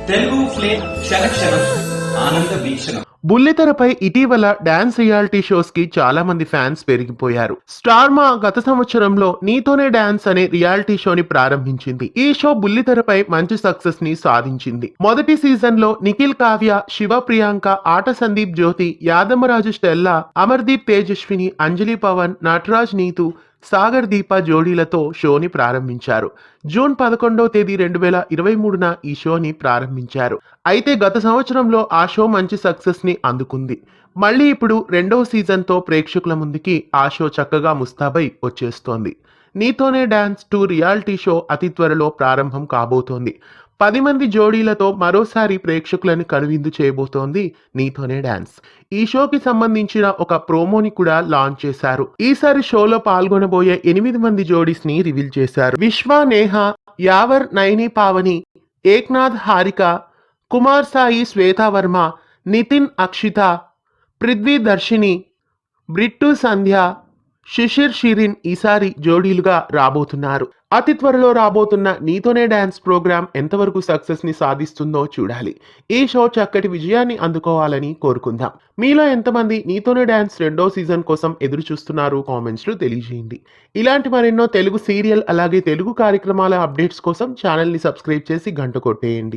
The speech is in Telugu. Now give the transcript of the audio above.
తెలుగు ఫ్లేమ్ క్షణక్షణం ఆనంద వీక్షణం. బుల్లితెరపై ఇటీవల డాన్స్ రియాలిటీ షోస్ కి చాలా మంది ఫ్యాన్స్ పెరిగిపోయారు. స్టార్ మా గత సంవత్సరంలో నీతోనే డాన్స్ అనే రియాలిటీ షోని ప్రారంభించింది. ఈ షో బుల్లితెరపై మంచి సక్సెస్ ని సాధించింది. మొదటి సీజన్ లో నిఖిల్ కావ్య, శివ ప్రియాంక, ఆట సందీప్ జ్యోతి, యాదమరాజు స్టెల్లా, అమర్దీప్ తేజస్విని, అంజలి పవన్, నటరాజ్ నీతు, సాగర్ దీప జోడీలతో షోని ప్రారంభించారు. జూన్ 11వ తేదీ 2023న ఈ షోని ప్రారంభించారు. అయితే గత సంవత్సరంలో ఆ షో మంచి సక్సెస్ ని అందుకుంది. మళ్ళీ ఇప్పుడు రెండవ సీజన్ తో ప్రేక్షకుల ముందుకి ఆ షో చక్కగా ముస్తాబై వచ్చేస్తోంది. నీతోనే డాన్స్ 2 రియాలిటీ షో అతి త్వరలో ప్రారంభం కాబోతోంది. 10 మంది జోడీలతో మరోసారి ప్రేక్షకులను కనువిందు చేయబోతోంది నీతోనే డాన్స్. ఈ షోకి సంబంధించిన ఒక ప్రోమోని కూడా లాంచ్ చేశారు. ఈసారి షోలో పాల్గొనబోయే 8 మంది జోడీస్ ని రివీల్ చేశారు. విశ్వ, నేహ, యావర్, నైని, పావని, ఏక్నాథ్, హారిక, కుమార్ సాయి, శ్వేతా వర్మ, నితిన్, అక్షిత, పృథ్వీ, దర్శిని, బ్రిట్టు, సంధ్య, శిశిర్, షిరిన్ ఈసారి జోడీలుగా రాబోతున్నారు. అతి త్వరలో రాబోతున్న నీతోనే డాన్స్ ప్రోగ్రామ్ ఎంతవరకు సక్సెస్ ని సాధిస్తుందో చూడాలి. ఈ షో చక్కటి విజయాన్ని అందుకోవాలని కోరుకుందాం. మీలో ఎంతమంది నీతోనే డాన్స్ రెండో సీజన్ కోసం ఎదురు చూస్తున్నారు? కామెంట్స్ లో తెలియజేయండి. ఇలాంటి మరెన్నో తెలుగు సీరియల్ అలాగే తెలుగు కార్యక్రమాల అప్డేట్స్ కోసం ఛానల్ ని సబ్స్క్రైబ్ చేసి గంట కొట్టేయండి.